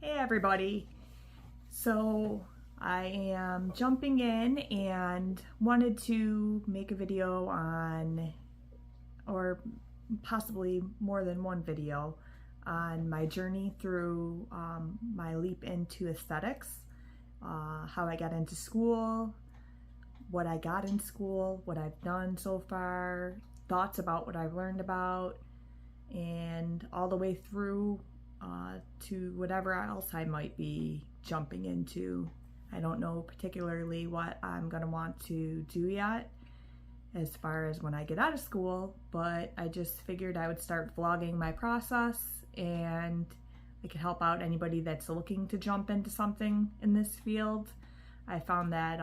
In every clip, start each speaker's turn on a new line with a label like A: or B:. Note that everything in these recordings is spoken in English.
A: Hey everybody. So I am jumping in and wanted to make a video on, or possibly more than one video, on my journey through my leap into aesthetics, how I got into school, what I got in school, what I've done so far, thoughts about what I've learned about, and all the way through to whatever else I might be jumping into. I don't know particularly what I'm going to want to do yet as far as when I get out of school, but I just figured I would start vlogging my process and I could help out anybody that's looking to jump into something in this field. I found that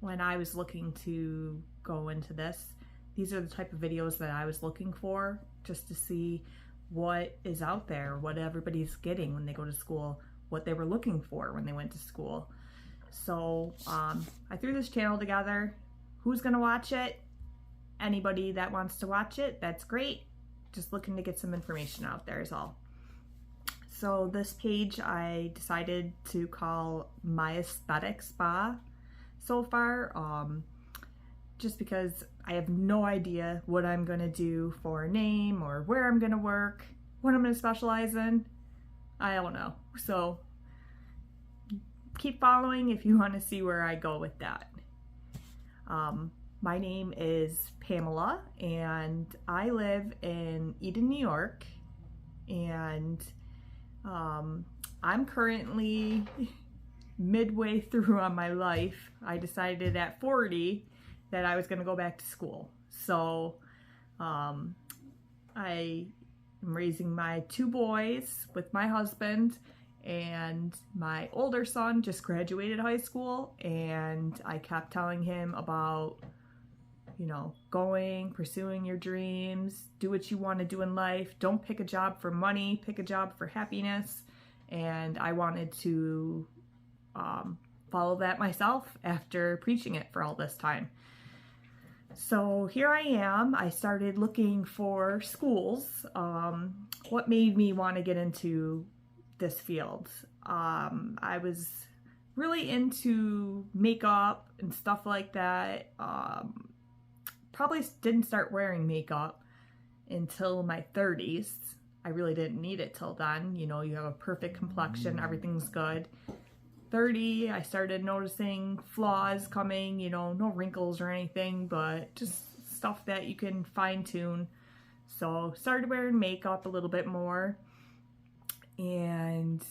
A: when I was looking to go into this, these are the type of videos that I was looking for, just to see what is out there, what everybody's getting when they go to school, what they were looking for when they went to school. So I threw this channel together. Who's gonna watch it? Anybody that wants to watch it, that's great. Just looking to get some information out there is all. So this page I decided to call My Aesthetic Spa so far, just because I have no idea what I'm gonna do for a name or where I'm gonna work, what I'm gonna specialize in. I don't know. So keep following if you want to see where I go with that. My name is Pamela and I live in Eden, New York, and I'm currently midway through on my life. I decided at 40 that I was going to go back to school. So I am raising my two boys with my husband, and my older son just graduated high school, and I kept telling him about, you know, pursuing your dreams, do what you want to do in life, don't pick a job for money, pick a job for happiness. And I wanted to follow that myself after preaching it for all this time. So here I am. I started looking for schools. What made me want to get into this field? I was really into makeup and stuff like that. Probably didn't start wearing makeup until my 30s. I really didn't need it till then. You know, you have a perfect complexion, everything's good. 30, I started noticing flaws coming, you know, no wrinkles or anything, but just stuff that you can fine tune. So started wearing makeup a little bit more, and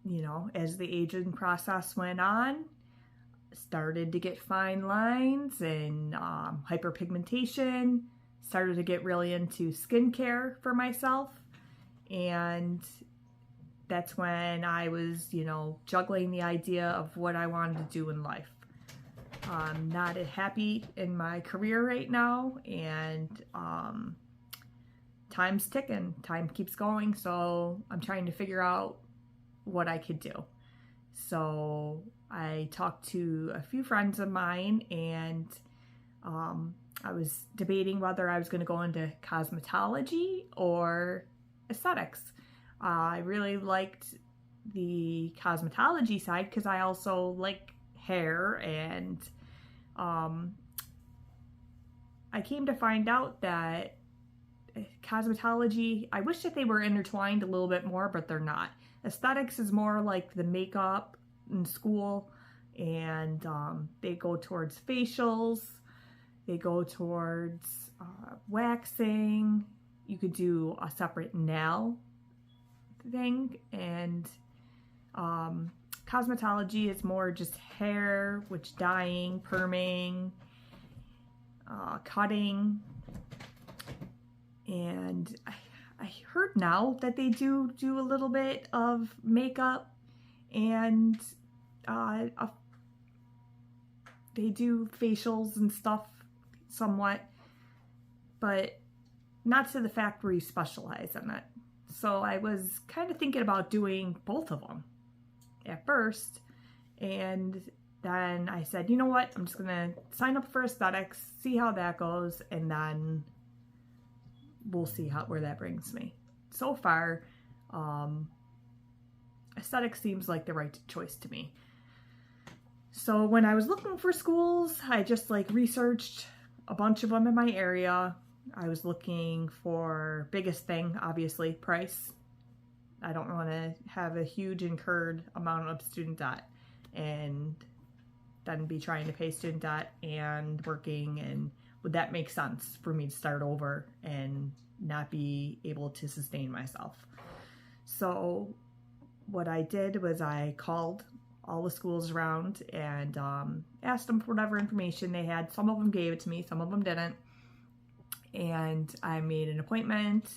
A: you know, as the aging process went on, started to get fine lines and hyperpigmentation, started to get really into skincare for myself, and that's when I was, you know, juggling the idea of what I wanted to do in life. I'm not happy in my career right now, and time's ticking, time keeps going, so I'm trying to figure out what I could do. So I talked to a few friends of mine, and I was debating whether I was going to go into cosmetology or aesthetics. I really liked the cosmetology side because I also like hair, and I came to find out that cosmetology, I wish that they were intertwined a little bit more, but they're not. Aesthetics is more like the makeup in school, and they go towards facials, they go towards waxing. You could do a separate nail thing, and cosmetology is more just hair, which dyeing, perming, cutting. And I heard now that they do a little bit of makeup, and they do facials and stuff somewhat, but not to the fact where you specialize in it. So I was kind of thinking about doing both of them at first, and then I said, you know what, I'm just gonna sign up for aesthetics, see how that goes, and then we'll see where that brings me. So far, aesthetics seems like the right choice to me. So when I was looking for schools, I just like researched a bunch of them in my area. I was looking for, biggest thing, obviously, price. I don't want to have a huge incurred amount of student debt and then be trying to pay student debt and working, and would that make sense for me to start over and not be able to sustain myself? So what I did was I called all the schools around and asked them for whatever information they had. Some of them gave it to me, some of them didn't. And I made an appointment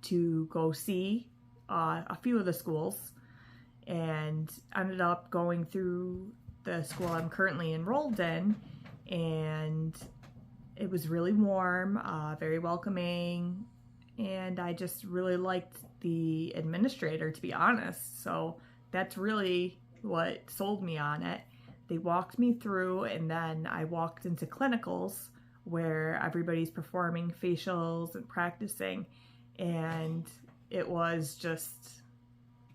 A: to go see a few of the schools, and ended up going through the school I'm currently enrolled in, and it was really warm, very welcoming, and I just really liked the administrator, to be honest. So that's really what sold me on it. They walked me through, and then I walked into clinicals where everybody's performing facials and practicing, and it was just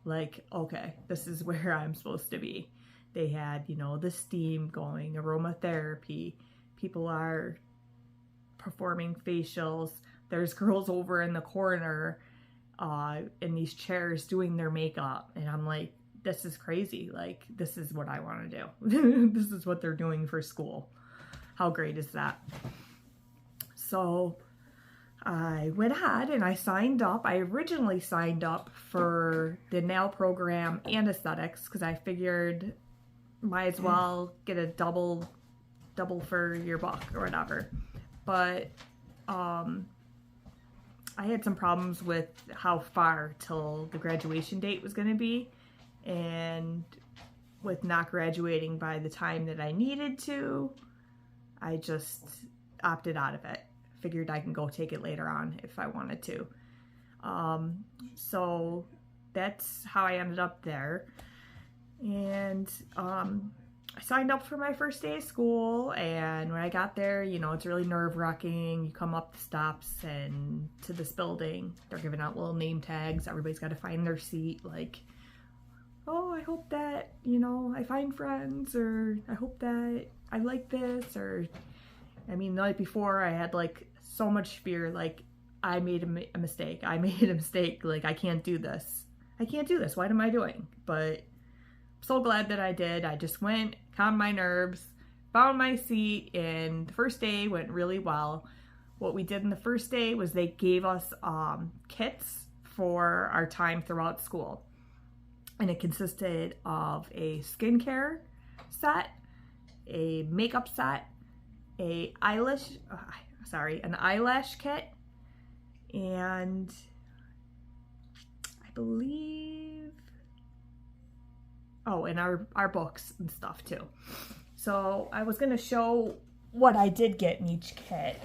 A: like, okay, this is where I'm supposed to be. They had, you know, the steam going, aromatherapy, people are performing facials, there's girls over in the corner in these chairs doing their makeup, and I'm like, this is crazy. Like, this is what I want to do. This is what they're doing for school. How great is that? So I went ahead and I signed up. I originally signed up for the nail program and aesthetics because I figured might as well get a double for your buck or whatever. But I had some problems with how far till the graduation date was going to be, and with not graduating by the time that I needed to, I just opted out of it. Figured I can go take it later on if I wanted to. So that's how I ended up there. And I signed up for my first day of school, and when I got there, you know, it's really nerve-wracking. You come up the steps and to this building, they're giving out little name tags. Everybody's got to find their seat, like, oh, I hope that, you know, I find friends, or I hope that I like this, or, I mean, the night before I had like so much fear, like I made a mistake. I made a mistake. Like, I can't do this. I can't do this. What am I doing? But I'm so glad that I did. I just went, calmed my nerves, found my seat, and the first day went really well. What we did in the first day was they gave us kits for our time throughout school. And it consisted of a skincare set, a makeup set, an eyelash kit, and I believe, oh, and our books and stuff too. So I was going to show what I did get in each kit.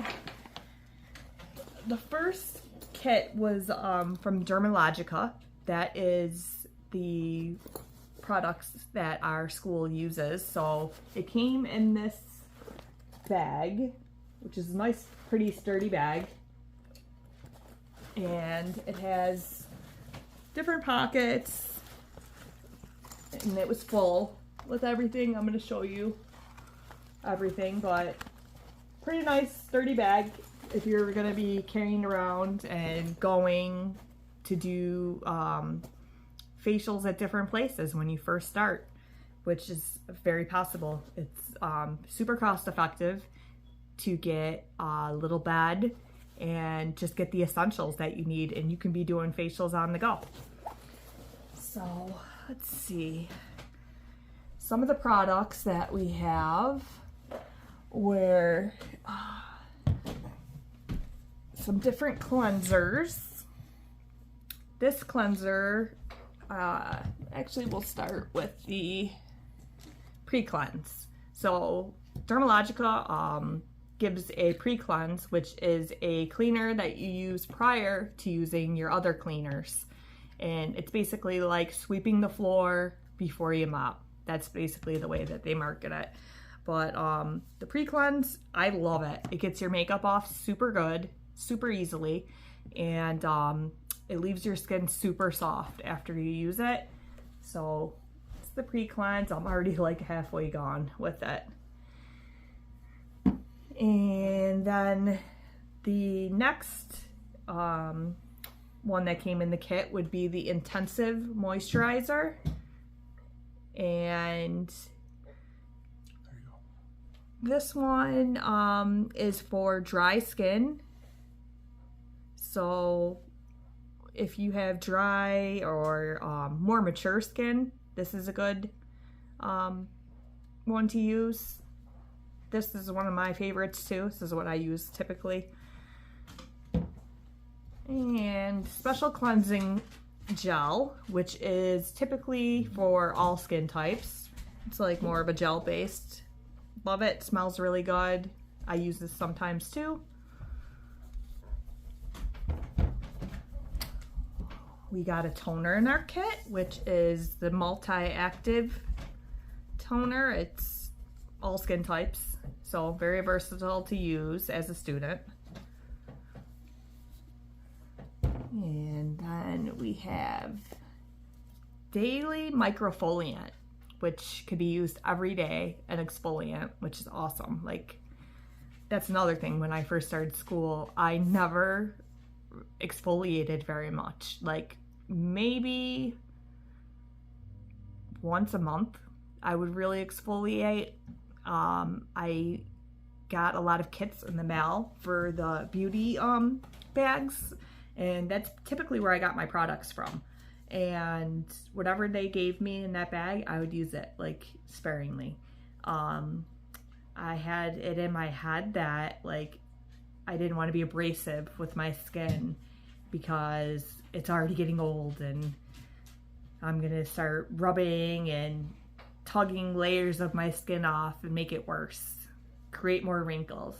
A: The first kit was from Dermalogica. That is the products that our school uses. So it came in this bag, which is a nice, pretty sturdy bag, and it has different pockets, and it was full with everything. I'm going to show you everything, but pretty nice sturdy bag if you're going to be carrying around and going to do facials at different places when you first start, which is very possible. It's super cost effective to get a little bed and just get the essentials that you need, and you can be doing facials on the go. So let's see. Some of the products that we have were some different cleansers. This cleanser, actually we'll start with the pre-cleanse. So Dermalogica gives a pre-cleanse, which is a cleaner that you use prior to using your other cleaners. And it's basically like sweeping the floor before you mop. That's basically the way that they market it. But the pre-cleanse, I love it. It gets your makeup off super good, super easily, and it leaves your skin super soft after you use it. So it's the pre-cleanse. I'm already like halfway gone with it. And then the next one that came in the kit would be the intensive moisturizer. And there you go. This one is for dry skin. So if you have dry or more mature skin, this is a good one to use. This is one of my favorites too. This is what I use typically. And special cleansing gel, which is typically for all skin types. It's like more of a gel based. Love it. Smells really good. I use this sometimes too. We got a toner in our kit, which is the multi-active toner. It's all skin types, so very versatile to use as a student. And then we have daily microfoliant, which could be used every day, an exfoliant, which is awesome. Like, that's another thing. When I first started school, I never exfoliated very much. Like, maybe once a month I would really exfoliate. I got a lot of kits in the mail for the beauty bags, and that's typically where I got my products from. And whatever they gave me in that bag, I would use it like sparingly. I had it in my head that like I didn't want to be abrasive with my skin because it's already getting old and I'm gonna start rubbing and tugging layers of my skin off and make it worse, create more wrinkles.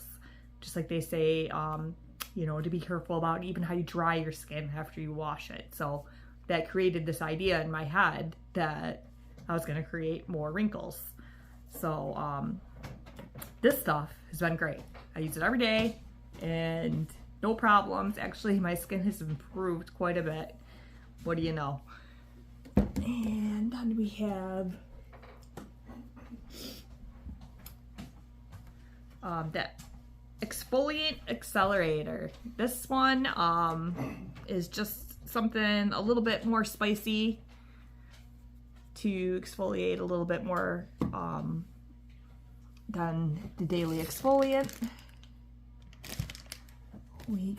A: Just like they say, you know, to be careful about even how you dry your skin after you wash it. So that created this idea in my head that I was gonna create more wrinkles. So this stuff has been great. I use it every day and no problems. Actually, my skin has improved quite a bit. What do you know? And then we have that exfoliant accelerator. This one is just something a little bit more spicy to exfoliate a little bit more than the daily exfoliant. We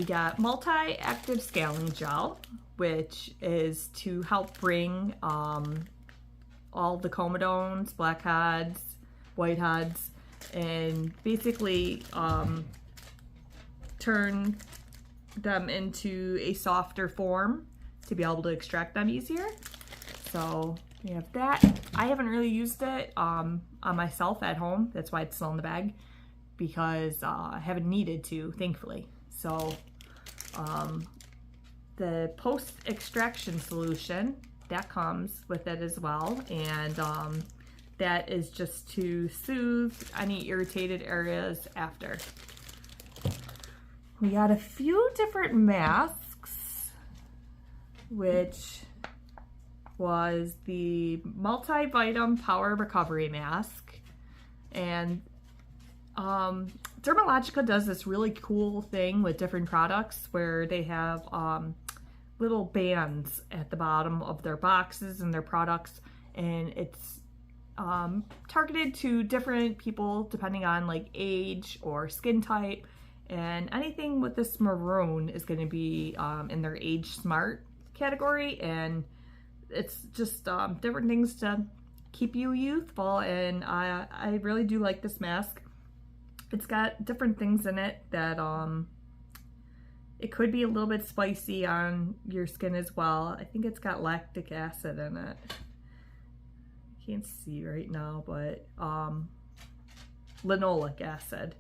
A: got multi-active scaling gel, which is to help bring all the comedones, blackheads, whiteheads, and basically turn them into a softer form to be able to extract them easier. So we have that. I haven't really used it on myself at home. That's why it's still in the bag, because I haven't needed to, thankfully. So the post-extraction solution, that comes with it as well. And that is just to soothe any irritated areas after. We got a few different masks, which was the multivitamin power recovery mask. And Dermalogica does this really cool thing with different products where they have little bands at the bottom of their boxes and their products, and it's targeted to different people depending on like age or skin type. And anything with this maroon is going to be in their age smart category, and it's just different things to keep you youthful. And I really do like this mask. It's got different things in it that it could be a little bit spicy on your skin as well. I think it's got lactic acid in it. I can't see right now, but linoleic acid.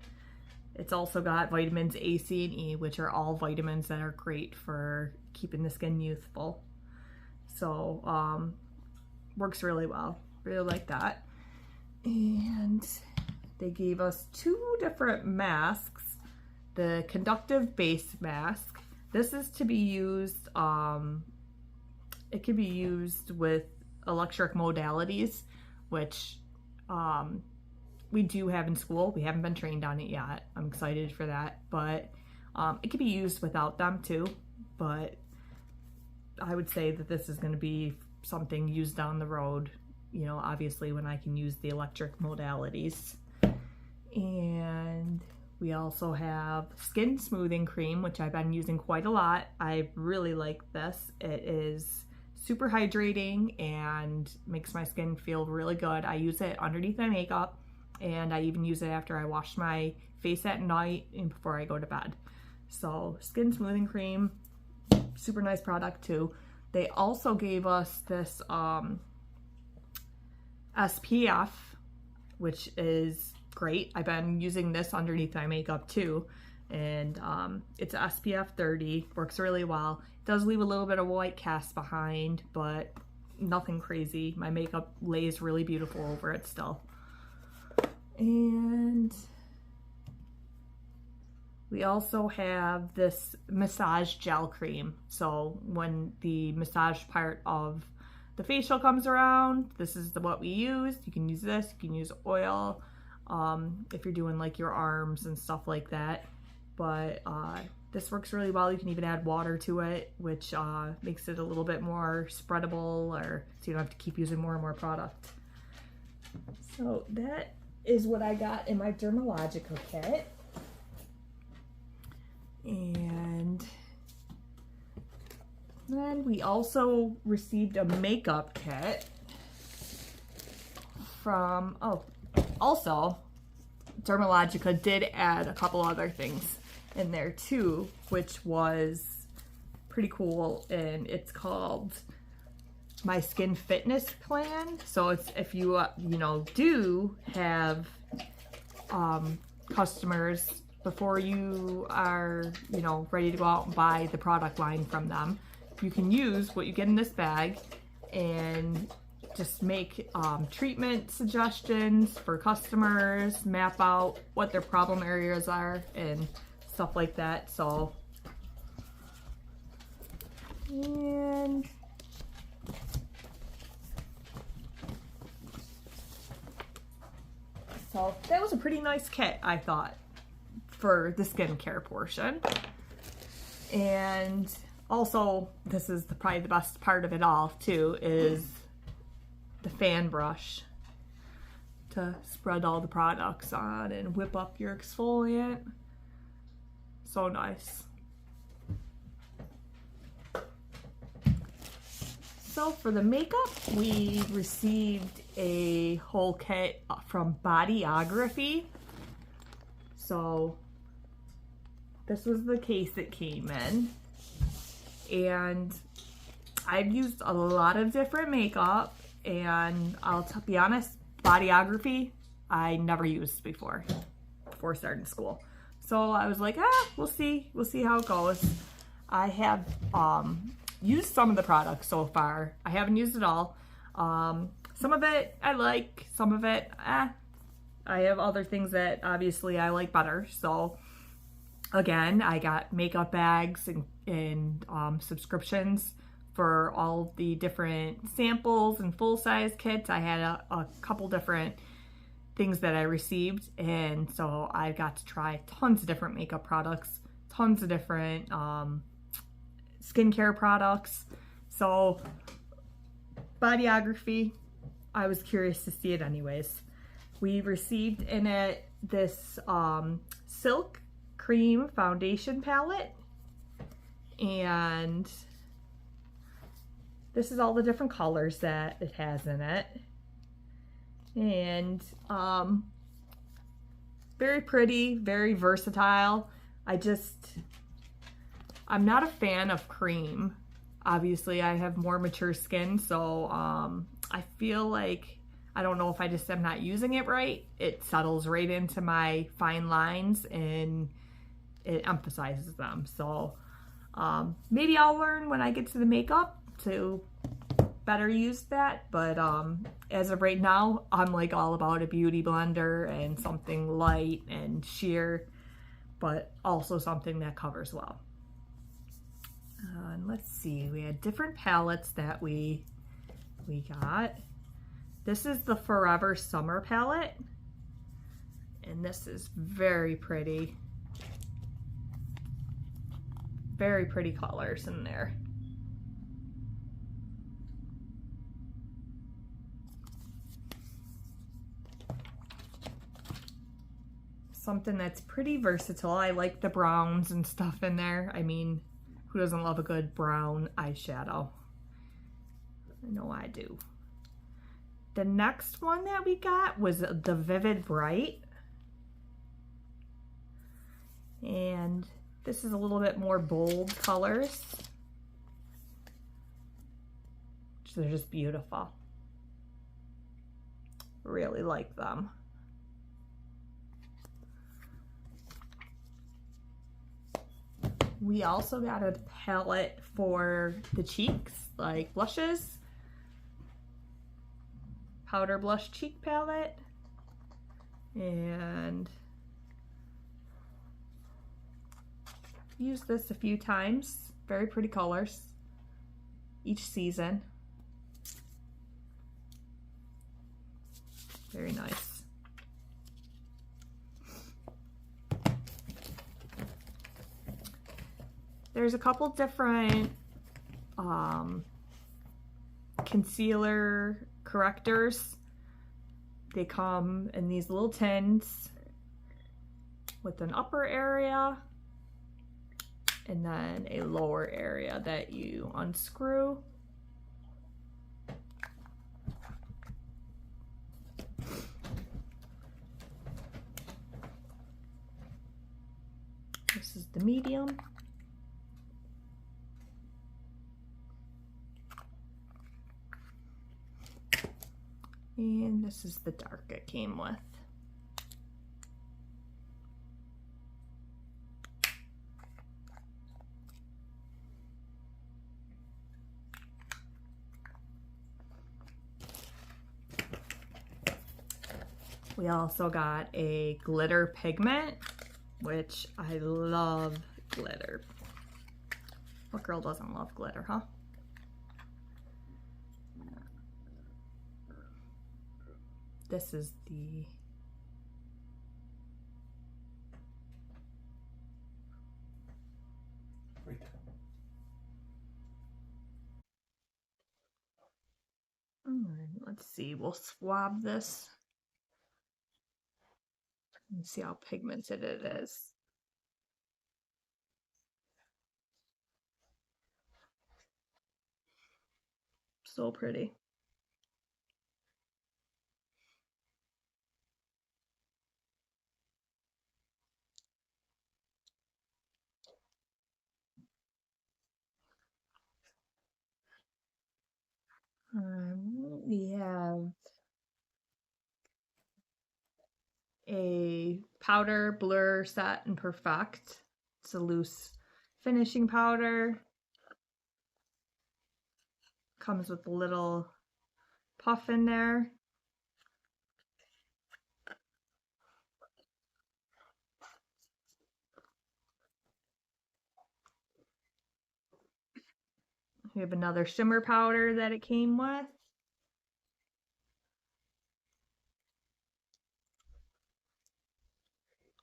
A: It's also got vitamins A, C, and E, which are all vitamins that are great for keeping the skin youthful. So works really well. Really like that. And they gave us two different masks. The conductive base mask. This is to be used, it can be used with electric modalities, which we do have in school. We haven't been trained on it yet. I'm excited for that, but it can be used without them too. But I would say that this is going to be something used down the road, you know, obviously when I can use the electric modalities. And we also have skin smoothing cream, which I've been using quite a lot. I really like this. It is super hydrating and makes my skin feel really good. I use it underneath my makeup, and I even use it after I wash my face at night and before I go to bed. So skin smoothing cream, super nice product too. They also gave us this SPF, which is great. I've been using this underneath my makeup too, and it's SPF 30, works really well. It does leave a little bit of white cast behind, but nothing crazy. My makeup lays really beautiful over it still. And we also have this massage gel cream. So when the massage part of the facial comes around, this is what we use. You can use this, you can use oil if you're doing like your arms and stuff like that. But this works really well. You can even add water to it, which makes it a little bit more spreadable, or so you don't have to keep using more and more product. So that is what I got in my Dermalogica kit. And then we also received a makeup kit from, also Dermalogica did add a couple other things in there too, which was pretty cool, and it's called My Skin Fitness Plan. So it's if you you know, do have customers before you are, you know, ready to go out and buy the product line from them, you can use what you get in this bag and just make treatment suggestions for customers, map out what their problem areas are and stuff like that. So, and so that was a pretty nice kit, I thought, for the skincare portion. And also, this is probably the best part of it all too, is the fan brush to spread all the products on and whip up your exfoliant. So nice. So for the makeup, we received a whole kit from Bodyography. So this was the case it came in. And I've used a lot of different makeup, and I'll be honest, Bodyography I never used before starting school. So I was like, we'll see how it goes. I have used some of the products so far. I haven't used it all. Some of it I like, some of it, I have other things that obviously I like better. So again, I got makeup bags and subscriptions for all the different samples and full-size kits. I had a couple different things that I received, and so I got to try tons of different makeup products, tons of different skincare products. So Bodyography, I was curious to see it anyways. We received in it this Silk Cream Foundation Palette, and this is all the different colors that it has in it. And very pretty, very versatile. I'm not a fan of cream. Obviously, I have more mature skin, so I feel like, I don't know if I just am not using it right. It settles right into my fine lines and it emphasizes them. So maybe I'll learn when I get to the makeup to better use that, but as of right now, I'm like all about a beauty blender and something light and sheer, but also something that covers well. And let's see, we had different palettes that we got. This is the Forever Summer palette, and this is very pretty. Very pretty colors in there. Something that's pretty versatile. I like the browns and stuff in there. I mean, who doesn't love a good brown eyeshadow? I know I do. The next one that we got was the Vivid Bright. And this is a little bit more bold colors. They're just beautiful. Really like them. We also got a palette for the cheeks, like blushes. Powder blush cheek palette. And used this a few times. Very pretty colors each season. Very nice. There's a couple different concealer correctors. They come in these little tins with an upper area and then a lower area that you unscrew. This is the medium. And this is the dark it came with. We also got a glitter pigment, which I love glitter. What girl doesn't love glitter, huh? This is the let's see, we'll swab this and see how pigmented it is. So pretty. We have a powder blur set and perfect. It's a loose finishing powder. Comes with a little puff in there. We have another shimmer powder that it came with.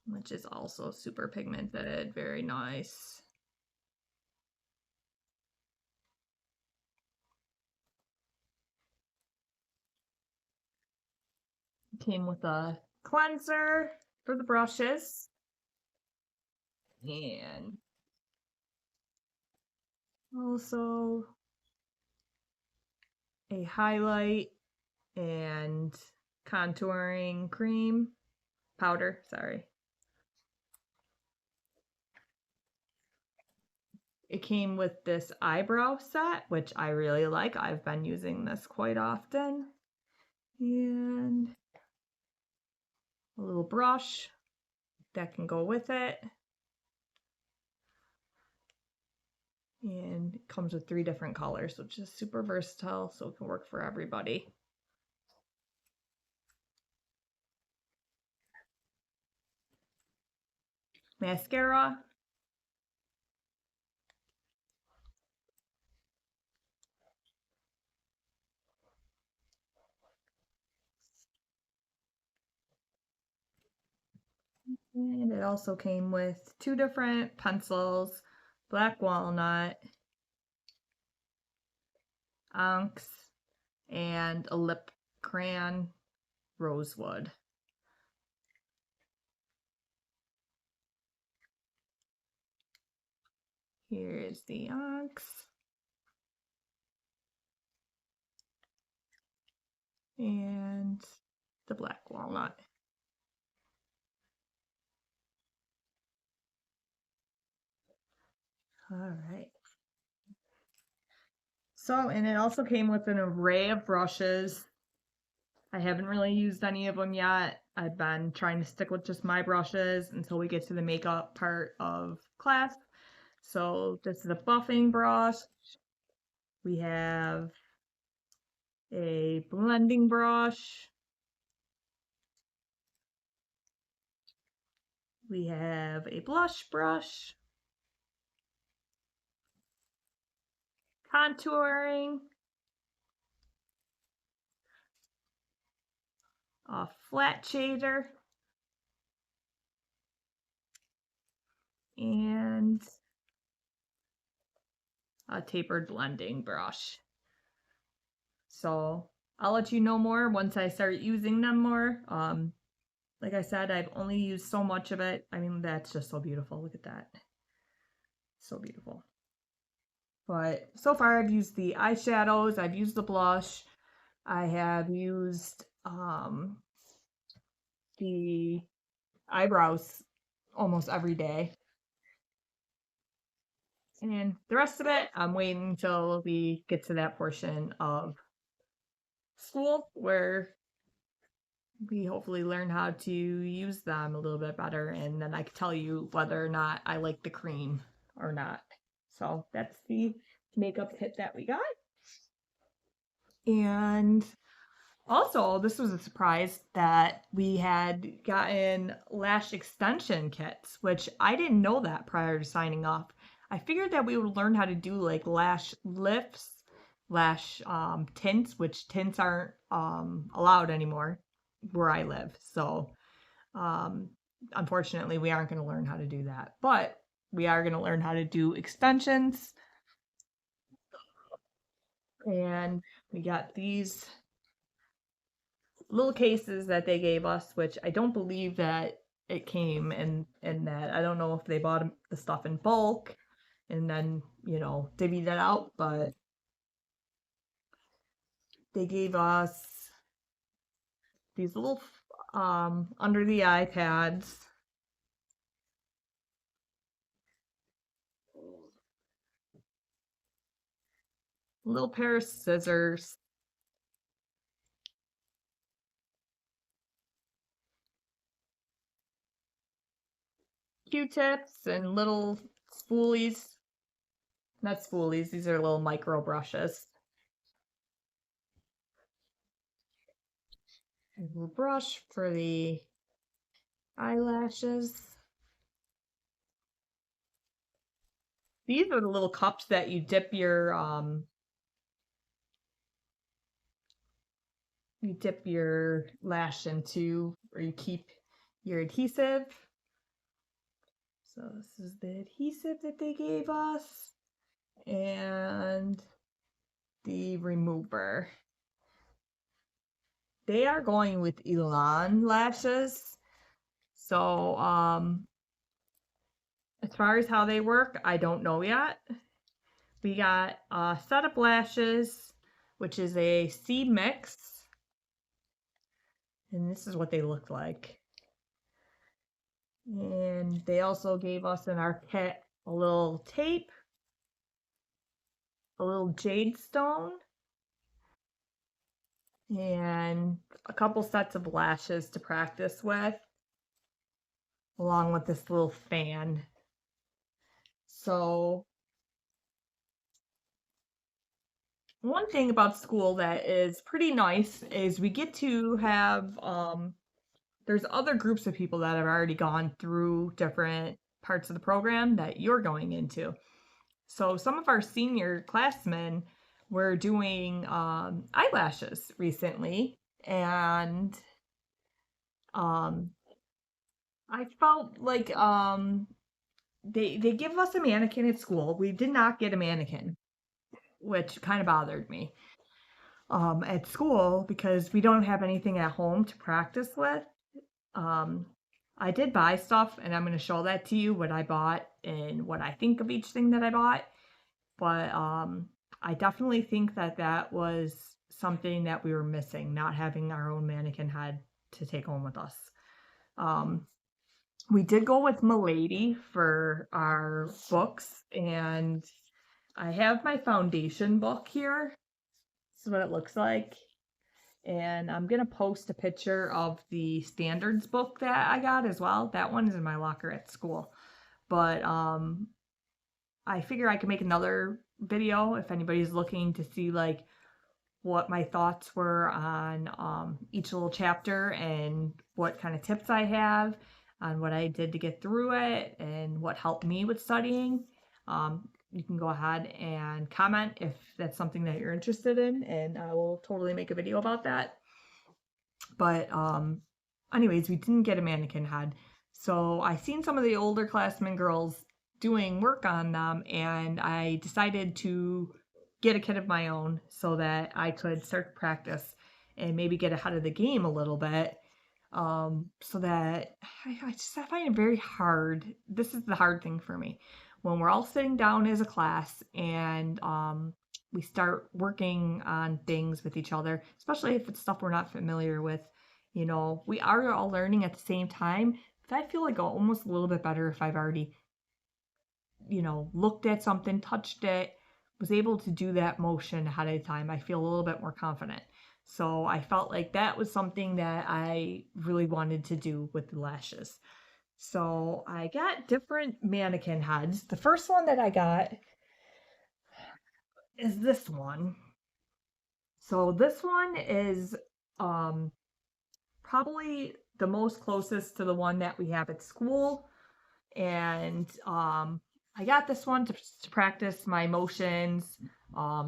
A: Which is also super pigmented, very nice. Came with a cleanser for the brushes. And also a highlight and contouring cream, powder, sorry. It came with this eyebrow set, which I really like. I've been using this quite often. And a little brush that can go with it. And it comes with 3 different colors, which is super versatile, so it can work for everybody. Mascara. And it also came with 2 different pencils, black walnut, onyx, and a lip crayon rosewood. Here is the onyx and the black walnut. All right. So, and it also came with an array of brushes. I haven't really used any of them yet. I've been trying to stick with just my brushes until we get to the makeup part of class. So this is a buffing brush. We have a blending brush. We have a blush brush. Contouring. A flat shader. And a tapered blending brush. So I'll let you know more once I start using them more. Like I said, I've only used so much of it. I mean, that's just so beautiful. Look at that. So beautiful. But so far I've used the eyeshadows, I've used the blush, I have used the eyebrows almost every day. And the rest of it, I'm waiting until we get to that portion of school where we hopefully learn how to use them a little bit better, and then I can tell you whether or not I like the cream or not. So that's the makeup kit that we got. And also, this was a surprise that we had gotten lash extension kits, which I didn't know that prior to signing up. I figured that we would learn how to do like lash lifts, lash tints, which tints aren't allowed anymore where I live. So, um, unfortunately, we aren't going to learn how to do that. But we are going to learn how to do extensions. And we got these little cases that they gave us, which I don't believe that it came in that. I don't know if they bought the stuff in bulk and then, you know, divvied it out, but they gave us these little under the eye pads, a little pair of scissors, Q-tips, and little spoolies. Not spoolies, these are little micro brushes. A little brush for the eyelashes. These are the little cups that you dip your lash into, or you keep your adhesive. So this is the adhesive that they gave us, and the remover. They are going with Elan lashes. So as far as how they work, I don't know yet. We got a set of lashes, which is a C mix. And this is what they look like. And they also gave us in our kit a little tape, a little jade stone, and a couple sets of lashes to practice with, along with this little fan. So one thing about school that is pretty nice is we get to have there's other groups of people that have already gone through different parts of the program that you're going into. So some of our senior classmen were doing eyelashes recently, and I felt like they give us a mannequin at school. We did not get a mannequin, which kind of bothered me. At school because we don't have anything at home to practice with. Um, I did buy stuff, and I'm going to show that to you what I bought and what I think of each thing that I bought. But I definitely think that that was something that we were missing, not having our own mannequin head to take home with us. Um, we did go with Milady for our books, and I have my foundation book here. This is what it looks like. And I'm gonna post a picture of the standards book that I got as well. That one is in my locker at school. But I figure I could make another video if anybody's looking to see like what my thoughts were on each little chapter and what kind of tips I have on what I did to get through it and what helped me with studying. You can go ahead and comment if that's something that you're interested in, and I will totally make a video about that. But anyways, we didn't get a mannequin head. So I seen some of the older classmen girls doing work on them, and I decided to get a kit of my own so that I could start to practice and maybe get ahead of the game a little bit. So that I find it very hard. This is the hard thing for me. When we're all sitting down as a class and we start working on things with each other, especially if it's stuff we're not familiar with. You know, we are all learning at the same time, but I feel like almost a little bit better if I've already, looked at something, touched it, was able to do that motion ahead of time. I feel a little bit more confident. So I felt like that was something that I really wanted to do with the lashes. So I got different mannequin heads. The first one that I got is this one. So this one is um probably the most closest to the one that we have at school. And I got this one to practice my motions,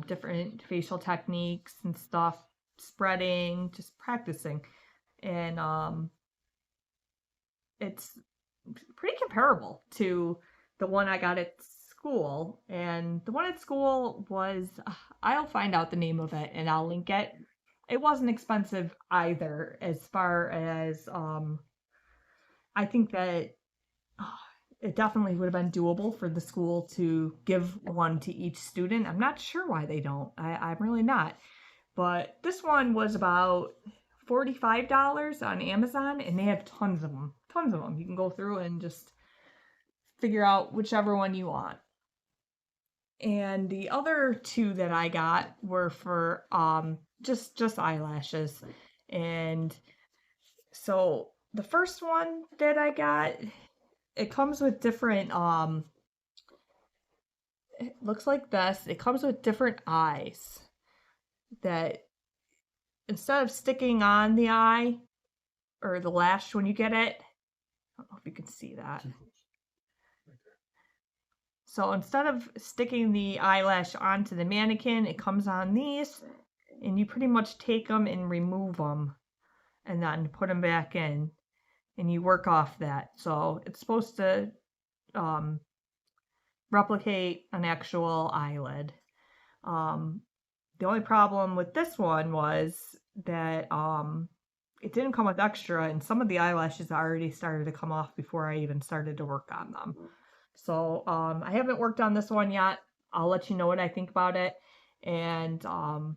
A: different facial techniques and stuff, spreading, just practicing. And it's pretty comparable to the one I got at school. And the one at school was, I'll find out the name of it and I'll link it. It wasn't expensive either, as far as I think that uh, it definitely would have been doable for the school to give one to each student. I'm not sure why they don't. I'm really not. But this one was about $45 on Amazon, and they have tons of them. Tons of them. You can go through and just figure out whichever one you want. And the other two that I got were for just eyelashes. And so the first one that I got, it comes with different it looks like this. It comes with different eyes that instead of sticking on the eye or the lash when you get it, I don't know if you can see that. So instead of sticking the eyelash onto the mannequin, it comes on these, and you pretty much take them and remove them and then put them back in, and you work off that. So it's supposed to um, replicate an actual eyelid. Um, the only problem with this one was that it didn't come with extra, and some of the eyelashes already started to come off before I even started to work on them. So I haven't worked on this one yet. I'll let you know what I think about it. And some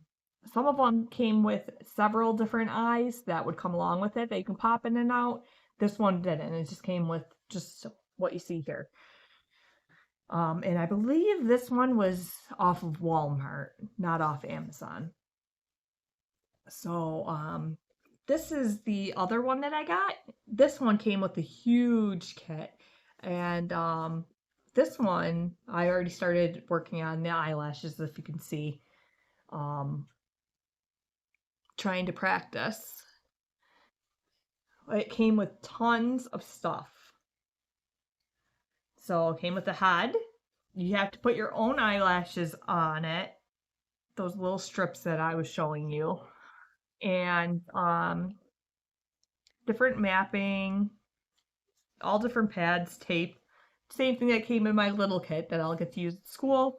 A: of them came with several different eyes that would come along with it that you can pop in and out. This one didn't. It just came with just what you see here. And I believe this one was off of Walmart, not off Amazon. So this is the other one that I got. This one came with a huge kit. And this one, I already started working on the eyelashes, if you can see. Trying to practice. It came with tons of stuff. So it came with a head. You have to put your own eyelashes on it. Those little strips that I was showing you. And different mapping, all different pads, tape. Same thing that came in my little kit that I'll get to use at school.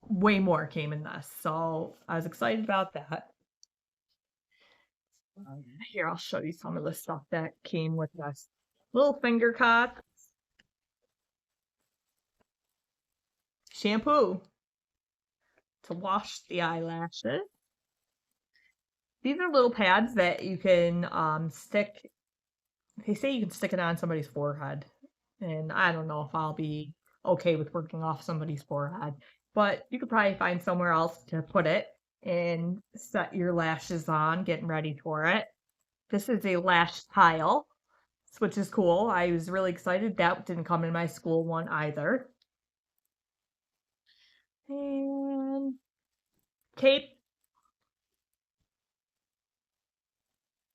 A: Way more came in this. So I was excited about that. Here, I'll show you some of the stuff that came with this. Little finger cots, shampoo to wash the eyelashes. These are little pads that you can stick. They say you can stick it on somebody's forehead. And I don't know if I'll be okay with working off somebody's forehead, but you could probably find somewhere else to put it and set your lashes on, getting ready for it. This is a lash tile, which is cool. I was really excited. That didn't come in my school one either. And tape.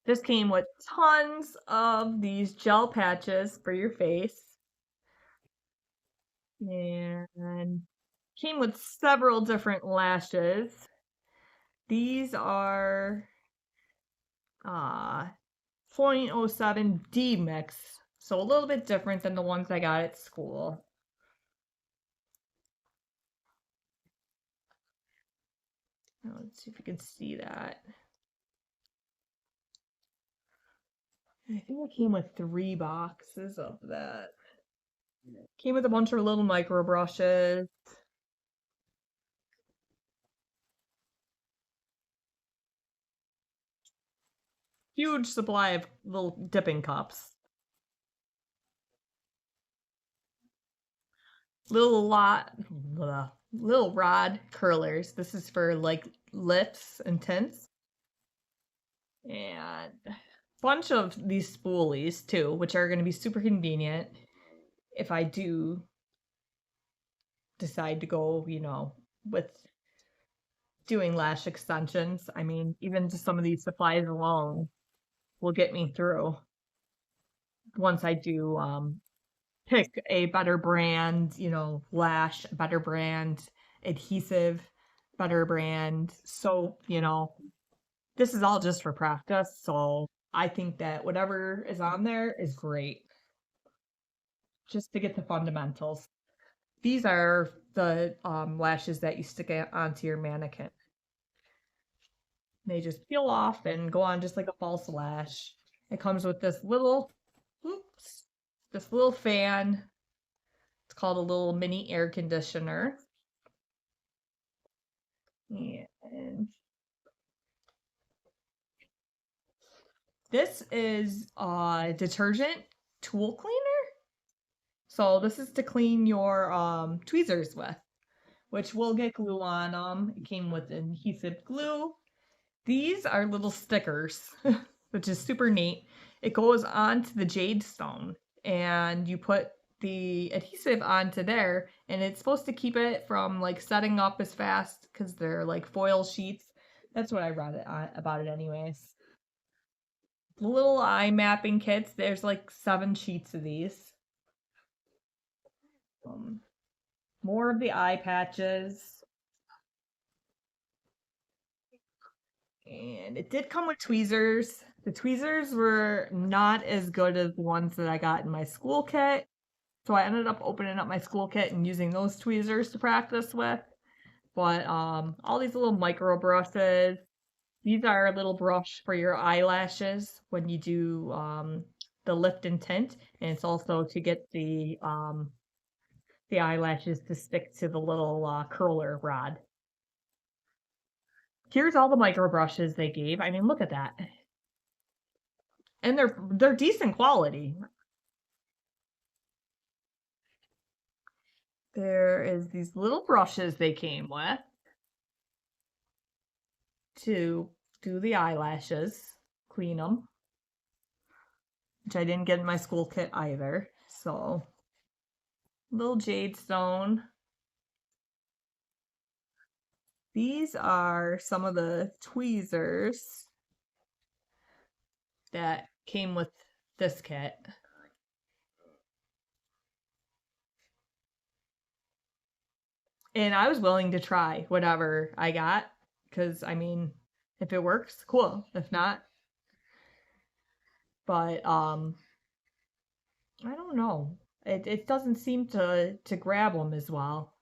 A: This came with tons of these gel patches for your face. And came with several different lashes. These are 0.07 D mix, so a little bit different than the ones I got at school. Now, let's see if you can see that. I think it came with 3 boxes of that. Came with a bunch of little micro brushes. Huge supply of little dipping cups. Little rod curlers. This is for like lips and tints. And bunch of these spoolies too, which are going to be super convenient if I do decide to go, with doing lash extensions. I mean, even just some of these supplies alone will get me through once I do pick a better brand, lash, better brand, adhesive, better brand soap, this is all just for practice. So I think that whatever is on there is great just to get the fundamentals. These are the lashes that you stick onto your mannequin. They just peel off and go on just like a false lash. It comes with oops, this little fan. It's called a little mini air conditioner. And this is a detergent tool cleaner. So this is to clean your tweezers with, which will get glue on them. It came with adhesive glue. These are little stickers, which is super neat. It goes onto the jade stone and you put the adhesive onto there and it's supposed to keep it from like setting up as fast because they're like foil sheets. That's what I read about it anyways. The little eye mapping kits, there's like 7 sheets of these. Um, More of the eye patches. And it did come with tweezers. The tweezers were not as good as the ones that I got in my school kit. So I ended up opening up my school kit and using those tweezers to practice with. But all these little micro brushes. These are a little brush for your eyelashes when you do the lift and tint. And it's also to get the eyelashes to stick to the little curler rod. Here's all the micro brushes they gave. I mean, look at that. And they're decent quality. There is these little brushes they came with to do the eyelashes, clean them, which I didn't get in my school kit either. So, little jade stone. These are some of the tweezers that came with this kit. And I was willing to try whatever I got because, I mean, if it works, cool. If not, but I don't know. It doesn't seem to grab them as well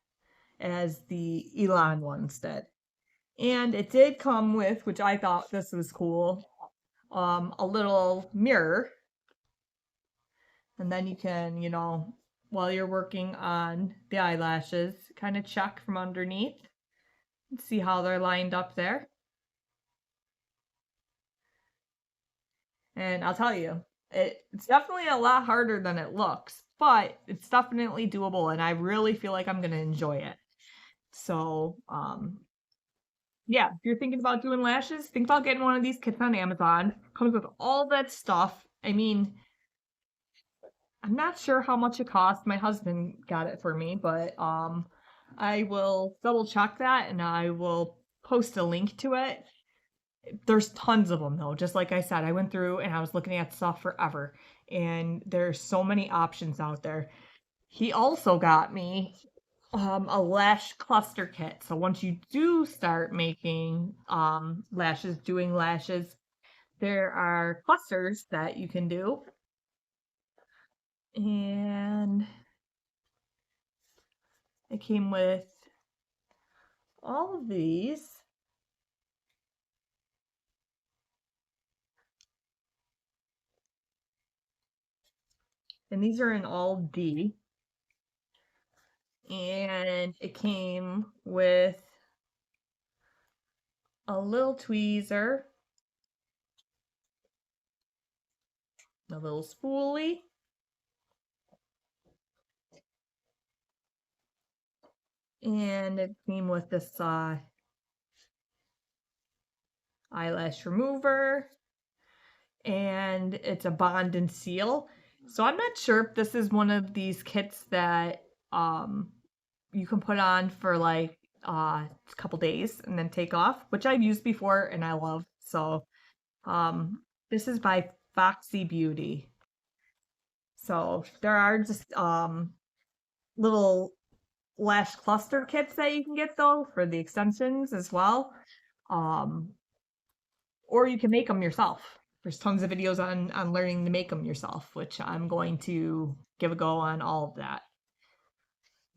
A: as the Elon ones did. And it did come with, which I thought this was cool, a little mirror. And then you can, while you're working on the eyelashes, kind of check from underneath and see how they're lined up there. And I'll tell you, it's definitely a lot harder than it looks, but it's definitely doable, and I really feel like I'm going to enjoy it. So, yeah, if you're thinking about doing lashes, think about getting one of these kits on Amazon. Comes with all that stuff. I mean, I'm not sure how much it cost. My husband got it for me, but I will double check that and I will post a link to it. There's tons of them though. Just like I said, I went through and I was looking at stuff forever, and there's so many options out there. He also got me a lash cluster kit. So once you do start making lashes, doing lashes, there are clusters that you can do. And it came with all of these. And these are in all D. And it came with a little tweezer, a little spoolie, and it came with this eyelash remover, and it's a bond and seal. So I'm not sure if this is one of these kits that you can put on for like a couple days and then take off, which I've used before and I love. So this is by Foxy Beauty. So there are just little lash cluster kits that you can get though for the extensions as well. Um, or you can make them yourself. There's tons of videos on learning to make them yourself, which I'm going to give a go on all of that.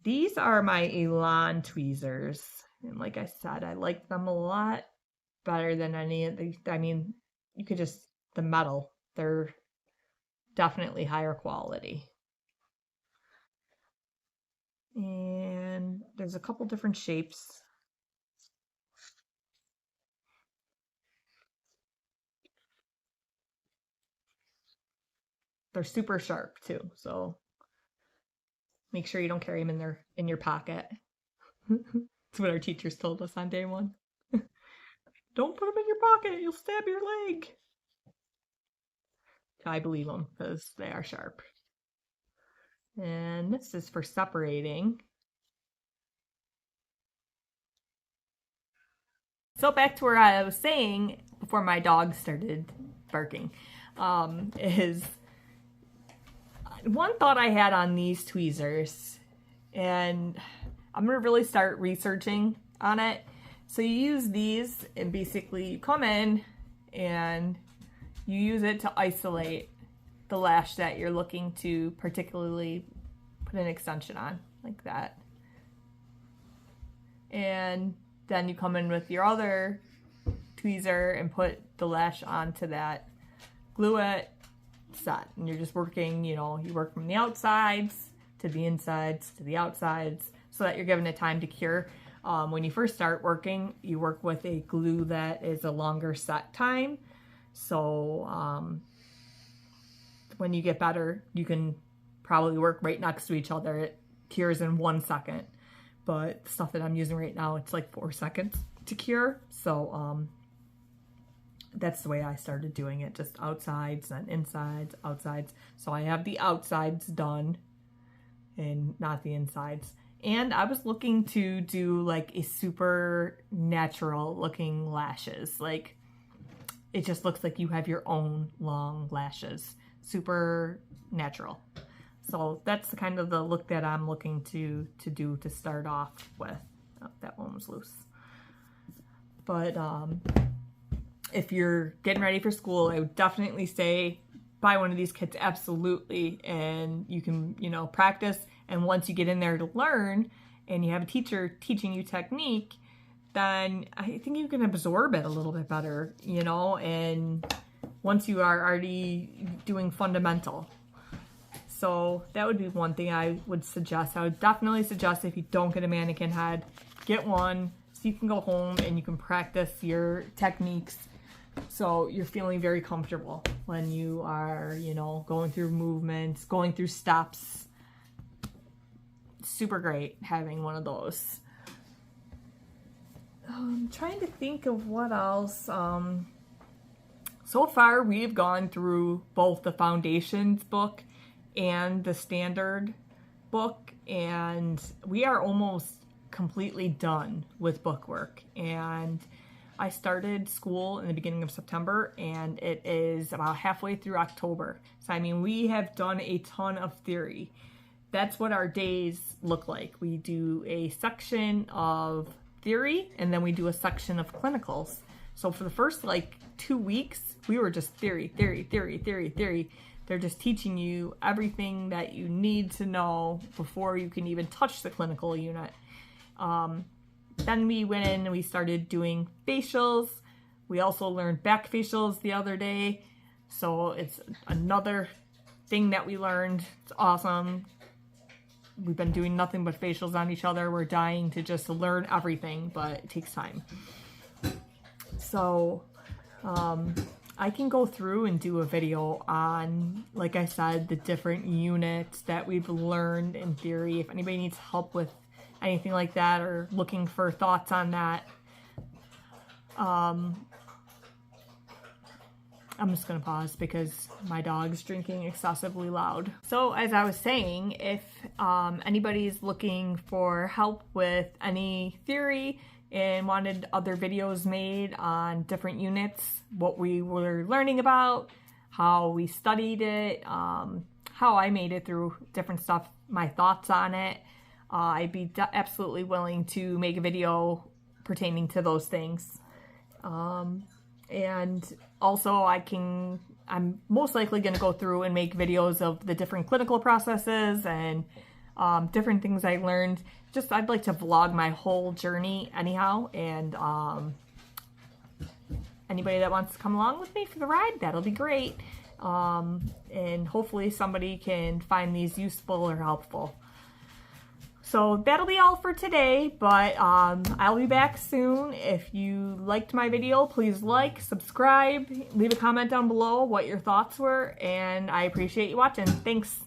A: These are my Elan tweezers. And like I said, I like them a lot better than any of these. I mean, you could just, the metal, they're definitely higher quality. And there's a couple different shapes. They're super sharp too, so make sure you don't carry them in your pocket. That's what our teachers told us on day one. Don't put them in your pocket, you'll stab your leg. I believe them because they are sharp. And this is for separating. So back to where I was saying before my dog started barking, is one thought I had on these tweezers, and I'm gonna really start researching on it. So you use these, and basically you come in and you use it to isolate the lash that you're looking to particularly put an extension on, like that. And then you come in with your other tweezer and put the lash onto that, glue it, set. And you're just working, you work from the outsides to the insides to the outsides so that you're giving it time to cure. When you first start working, you work with a glue that is a longer set time. So when you get better, you can probably work right next to each other. It cures in 1 second. But the stuff that I'm using right now, it's like 4 seconds to cure. So that's the way I started doing it, just outsides and insides, outsides. So I have the outsides done and not the insides. And I was looking to do like a super natural looking lashes. Like it just looks like you have your own long lashes. Super natural. So that's the kind of the look that I'm looking to do to start off with. Oh, that one was loose. But if you're getting ready for school, I would definitely say buy one of these kits, absolutely, and you can, practice. And once you get in there to learn and you have a teacher teaching you technique, then I think you can absorb it a little bit better, and once you are already doing fundamental. So that would be one thing I would suggest. I would definitely suggest, if you don't get a mannequin head, get one so you can go home and you can practice your techniques so you're feeling very comfortable when you are, going through movements, going through steps. Super great having one of those. I'm trying to think of what else. So far, we've gone through both the Foundations book and the Standard book, and we are almost completely done with book work. And I started school in the beginning of September, and it is about halfway through October. So, I mean, we have done a ton of theory. That's what our days look like. We do a section of theory, and then we do a section of clinicals. So for the first 2 weeks, we were just theory. They're just teaching you everything that you need to know before you can even touch the clinical unit. Then we went in and we started doing facials. We also learned back facials the other day. So it's another thing that we learned. It's awesome. We've been doing nothing but facials on each other. We're dying to just learn everything, but it takes time. So I can go through and do a video on, like I said, the different units that we've learned in theory. If anybody needs help with anything like that or looking for thoughts on that, I'm just going to pause because my dog's drinking excessively loud. So as I was saying, if anybody's looking for help with any theory and wanted other videos made on different units, what we were learning about, how we studied it, how I made it through different stuff, my thoughts on it, I'd be absolutely willing to make a video pertaining to those things. And also I'm most likely going to go through and make videos of the different clinical processes and different things I learned. Just, I'd like to vlog my whole journey anyhow, and anybody that wants to come along with me for the ride, that'll be great. And hopefully somebody can find these useful or helpful. So that'll be all for today, but I'll be back soon. If you liked my video, please like, subscribe, leave a comment down below what your thoughts were, and I appreciate you watching. Thanks.